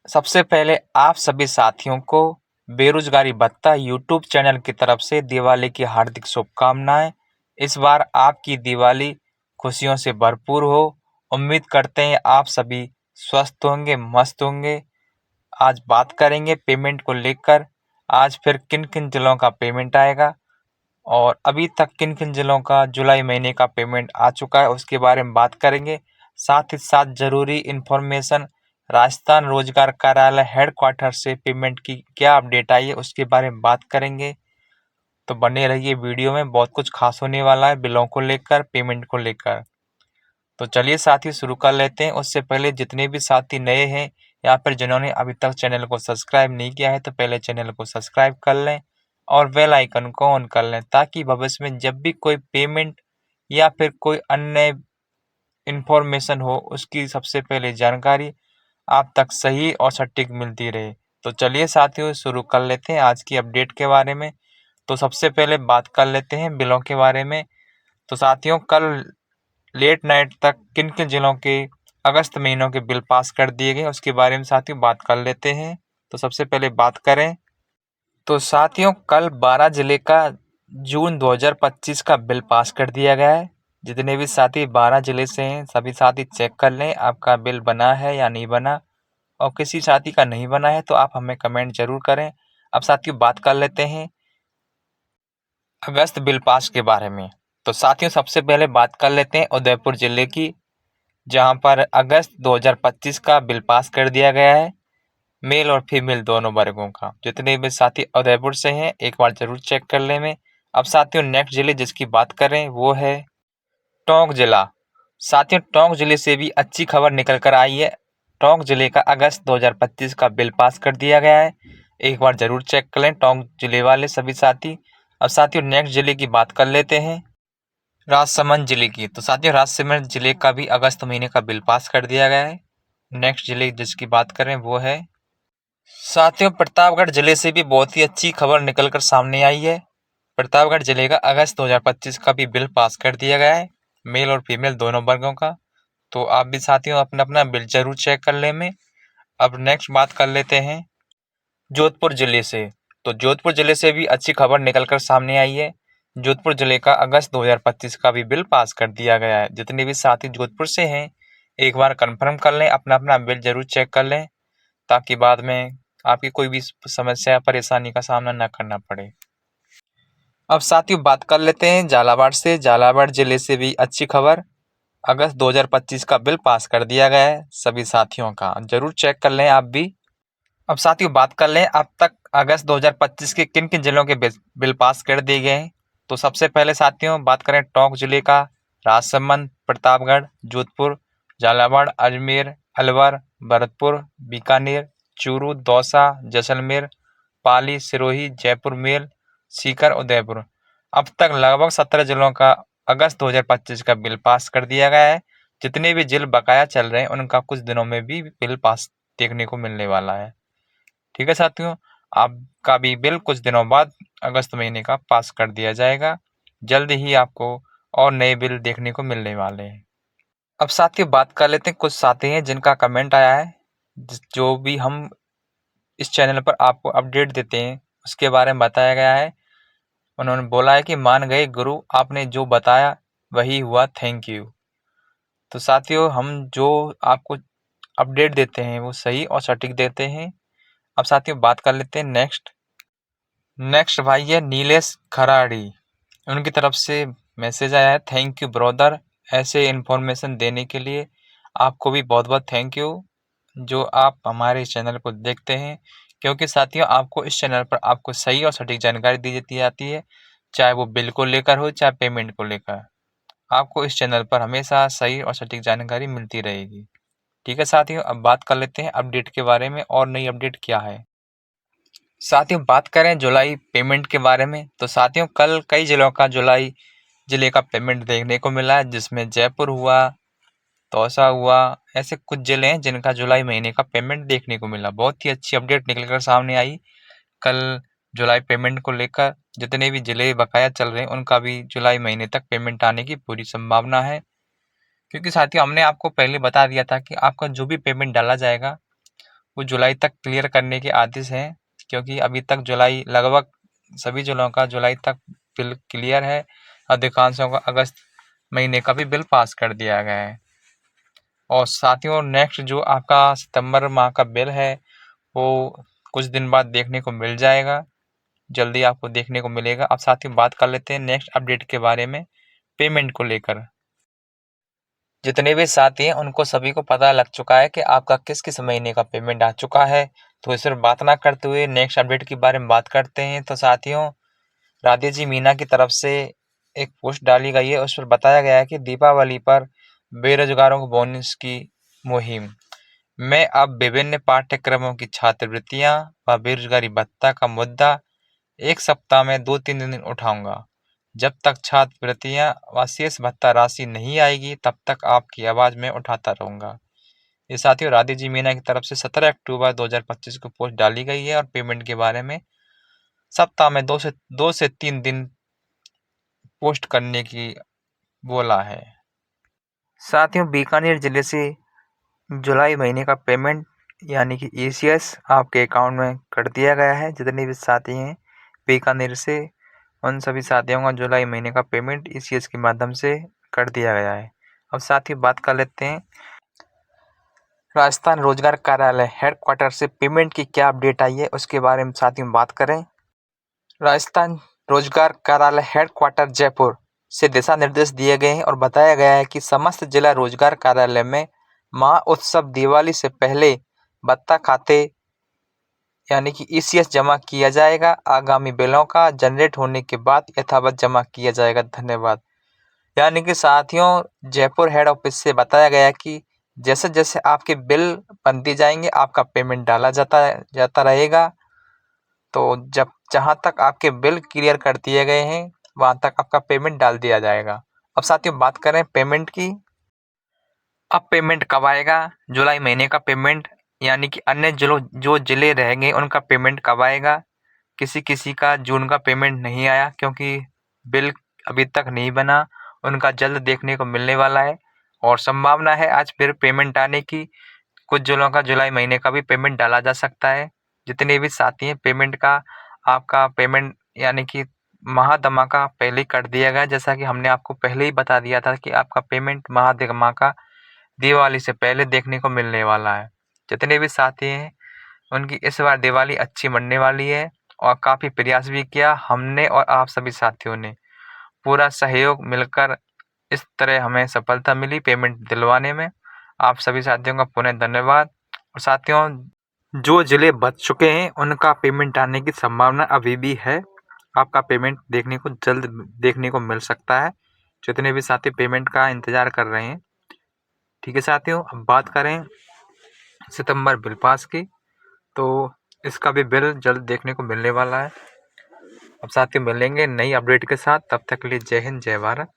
सबसे पहले आप सभी साथियों को बेरोजगारी भत्ता यूट्यूब चैनल की तरफ से दिवाली की हार्दिक शुभकामनाएं। इस बार आपकी दिवाली खुशियों से भरपूर हो। उम्मीद करते हैं आप सभी स्वस्थ होंगे, मस्त होंगे। आज बात करेंगे पेमेंट को लेकर। आज फिर किन किन जिलों का पेमेंट आएगा और अभी तक किन किन जिलों का जुलाई महीने का पेमेंट आ चुका है, उसके बारे में बात करेंगे। साथ ही साथ जरूरी इन्फॉर्मेशन, राजस्थान रोजगार कार्यालय हेडक्वार्टर से पेमेंट की क्या अपडेट आई है, उसके बारे में बात करेंगे। तो बने रहिए वीडियो में, बहुत कुछ खास होने वाला है बिलों को लेकर, पेमेंट को लेकर। तो चलिए साथी शुरू कर लेते हैं। उससे पहले जितने भी साथी नए हैं या फिर जिन्होंने अभी तक चैनल को सब्सक्राइब नहीं किया है, तो पहले चैनल को सब्सक्राइब कर लें और बेल आइकन को ऑन कर लें, ताकि भविष्य में जब भी कोई पेमेंट या फिर कोई अन्य इन्फॉर्मेशन हो, उसकी सबसे पहले जानकारी आप तक सही और सटीक मिलती रहे। तो चलिए साथियों शुरू कर लेते हैं आज की अपडेट के बारे में। तो सबसे पहले बात कर लेते हैं बिलों के बारे में। तो साथियों, कल लेट नाइट तक किन किन जिलों के अगस्त महीनों के बिल पास कर दिए गए, उसके बारे में साथियों बात कर लेते हैं। तो सबसे पहले बात करें तो साथियों, कल 12 जिले का जून 2025 का बिल पास कर दिया गया है। जितने भी साथी 12 जिले से हैं, सभी साथी चेक कर लें आपका बिल बना है या नहीं बना, और किसी साथी का नहीं बना है तो आप हमें कमेंट जरूर करें। अब साथियों बात कर लेते हैं अगस्त बिल पास के बारे में। तो साथियों सबसे पहले बात कर लेते हैं उदयपुर जिले की, जहां पर अगस्त 2025 का बिल पास कर दिया गया है, मेल और फीमेल दोनों वर्गों का। जितने भी साथी उदयपुर से हैं, एक बार जरूर चेक कर लें में। अब साथियों नेक्स्ट जिले जिसकी बात करें वो है टोंक जिला। साथियों टोंक जिले से भी अच्छी खबर निकल कर आई है। टोंक जिले का अगस्त 2025 का बिल पास कर दिया गया है। एक बार जरूर चेक कर लें टोंक जिले वाले सभी साथी। अब साथियों नेक्स्ट जिले की बात कर लेते हैं राजसमंद जिले की। तो साथियों राजसमंद जिले का भी अगस्त महीने का बिल पास कर दिया गया है। नेक्स्ट जिले जिसकी बात करें वो है साथियों प्रतापगढ़ जिले से भी बहुत ही अच्छी खबर निकलकर सामने आई है। प्रतापगढ़ जिले का अगस्त 2025 का भी बिल पास कर दिया गया है, मेल और फीमेल दोनों वर्गों का। तो आप भी साथियों अपना अपना बिल जरूर चेक कर लें में। अब नेक्स्ट बात कर लेते हैं जोधपुर जिले से। तो जोधपुर जिले से भी अच्छी खबर निकलकर सामने आई है। जोधपुर जिले का अगस्त 2025 का भी बिल पास कर दिया गया है। जितने भी साथी जोधपुर से हैं, एक बार कंफर्म कर लें, अपना अपना बिल जरूर चेक कर लें, ताकि बाद में आपकी कोई भी समस्या परेशानी का सामना न करना पड़े। अब साथियों बात कर लेते हैं झालावाड़ से। झालावाड़ जिले से भी अच्छी खबर, अगस्त 2025 का बिल पास कर दिया गया है सभी साथियों का, जरूर चेक कर लें आप भी। अब साथियों बात कर लें अब तक अगस्त 2025 के किन किन जिलों के बिल पास कर दिए गए हैं। तो सबसे पहले साथियों बात करें टोंक जिले का, राजसमंद, प्रतापगढ़, जोधपुर, झालावाड़, अजमेर, अलवर, भरतपुर, बीकानेर, चूरू, दौसा, जैसलमेर, पाली, सिरोही, जयपुर मेल, सीकर, उदयपुर। अब तक लगभग 17 जिलों का अगस्त 2025 का बिल पास कर दिया गया है। जितने भी जिले बकाया चल रहे हैं उनका कुछ दिनों में भी बिल पास देखने को मिलने वाला है। ठीक है साथियों, आपका भी बिल कुछ दिनों बाद अगस्त महीने का पास कर दिया जाएगा। जल्द ही आपको और नए बिल देखने को मिलने वाले हैं। अब साथियों बात कर लेते हैं कुछ साथी हैं जिनका कमेंट आया है, जो भी हम इस चैनल पर आपको अपडेट देते हैं उसके बारे में बताया गया है। उन्होंने बोला है कि मान गए गुरु, आपने जो बताया वही हुआ, थैंक यू। तो साथियों हम जो आपको अपडेट देते हैं वो सही और सटीक देते हैं। अब साथियों बात कर लेते हैं नेक्स्ट भाई है नीलेश खराड़ी। उनकी तरफ से मैसेज आया है, थैंक यू ब्रदर, ऐसे इन्फॉर्मेशन देने के लिए आपको भी बहुत बहुत थैंक यू, जो आप हमारे इस चैनल को देखते हैं। क्योंकि साथियों आपको इस चैनल पर आपको सही और सटीक जानकारी दी जाती है, चाहे वो बिल को लेकर हो चाहे पेमेंट को लेकर। आपको इस चैनल पर हमेशा सही और सटीक जानकारी मिलती रहेगी। ठीक है साथियों, अब बात कर लेते हैं अपडेट के बारे में और नई अपडेट क्या है। साथियों बात करें जुलाई पेमेंट के बारे में, तो साथियों कल कई जिलों का जुलाई जिले का पेमेंट देखने को मिला है, जिसमें जयपुर हुआ, दौसा हुआ, ऐसे कुछ जिले हैं जिनका जुलाई महीने का पेमेंट देखने को मिला। बहुत ही अच्छी अपडेट निकलकर सामने आई कल जुलाई पेमेंट को लेकर। जितने भी जिले बकाया चल रहे हैं उनका भी जुलाई महीने तक पेमेंट आने की पूरी संभावना है। क्योंकि साथियों हमने आपको पहले बता दिया था कि आपका जो भी पेमेंट डाला जाएगा वो जुलाई तक क्लियर करने के आदेश हैं, क्योंकि अभी तक जुलाई लगभग सभी जिलों का जुलाई तक बिल क्लियर है। अधिकांशों का अगस्त महीने का भी बिल पास कर दिया गया है। और साथियों, नेक्स्ट जो आपका सितंबर माह का बिल है वो कुछ दिन बाद देखने को मिल जाएगा, जल्दी आपको देखने को मिलेगा। अब साथियों बात कर लेते हैं नेक्स्ट अपडेट के बारे में, पेमेंट को लेकर। जितने भी साथी हैं उनको सभी को पता लग चुका है कि आपका किस किस महीने का पेमेंट आ चुका है। तो इस पर बात ना करते हुए नेक्स्ट अपडेट के बारे में बात करते हैं। तो साथियों, राधे जी मीना की तरफ से एक पोस्ट डाली गई है, उस पर बताया गया है कि दीपावली पर बेरोजगारों को बोनस की मुहिम में अब विभिन्न पाठ्यक्रमों की छात्रवृत्तियां व बेरोजगारी भत्ता का मुद्दा एक सप्ताह में 2-3 दिन उठाऊंगा। जब तक छात्रवृत्तियां व शेष भत्ता राशि नहीं आएगी तब तक आपकी आवाज में उठाता रहूंगा। ये साथियों राधे जी मीना की तरफ से 17 अक्टूबर 2025 को पोस्ट डाली गई है और पेमेंट के बारे में सप्ताह में 2 से 3 दिन पोस्ट करने की बोला है। साथियों, बीकानेर जिले से जुलाई महीने का पेमेंट यानी कि ECS आपके अकाउंट में कर दिया गया है। जितने भी साथी हैं बीकानेर से, उन सभी साथियों का जुलाई महीने का पेमेंट ECS के माध्यम से कर दिया गया है। अब साथियों बात कर लेते हैं राजस्थान रोजगार कार्यालय हेडक्वार्टर से पेमेंट की क्या अपडेट आई है उसके बारे में साथियों बात करें। राजस्थान रोजगार कार्यालय हेडक्वार्टर जयपुर से दिशा निर्देश दिए गए हैं और बताया गया है कि समस्त जिला रोजगार कार्यालय में महा उत्सव दिवाली से पहले भत्ता खाते यानी कि ECS जमा किया जाएगा। आगामी बिलों का जनरेट होने के बाद यथावत जमा किया जाएगा। धन्यवाद। यानी कि साथियों, जयपुर हेड ऑफिस से बताया गया कि जैसे जैसे आपके बिल बनती जाएंगे आपका पेमेंट डाला जाता रहेगा। तो जब जहां तक आपके बिल क्लियर कर दिए गए हैं वहां तक आपका पेमेंट डाल दिया जाएगा। अब साथियों बात करें पेमेंट की। अब पेमेंट कब आएगा? जुलाई महीने का पेमेंट यानी कि अन्य जिलों जो जिले रहेंगे उनका पेमेंट कब आएगा? किसी किसी का जून का पेमेंट नहीं आया क्योंकि बिल अभी तक नहीं बना, उनका जल्द देखने को मिलने वाला है और संभावना है आज फिर पेमेंट आने की। कुछ जिलों का जुलाई महीने का भी पेमेंट डाला जा सकता है। जितने भी साथी हैं पेमेंट का आपका पेमेंट यानी कि महाधमाका पहले ही कर दिया गया, जैसा कि हमने आपको पहले ही बता दिया था कि आपका पेमेंट महाधमाका दिवाली से पहले देखने को मिलने वाला है। जितने भी साथी हैं उनकी इस बार दिवाली अच्छी मनने वाली है और काफ़ी प्रयास भी किया हमने और आप सभी साथियों ने। पूरा सहयोग मिलकर इस तरह हमें सफलता मिली पेमेंट दिलवाने में। आप सभी साथियों का पुनः धन्यवाद। और साथियों, जो जिले बच चुके हैं उनका पेमेंट आने की संभावना अभी भी है। आपका पेमेंट देखने को जल्द देखने को मिल सकता है। जितने भी साथी पेमेंट का इंतज़ार कर रहे हैं। ठीक है साथियों, अब बात करें सितंबर बिल पास की, तो इसका भी बिल जल्द देखने को मिलने वाला है। अब साथियों मिलेंगे नई अपडेट के साथ, तब तक के लिए जय हिंद जय भारत।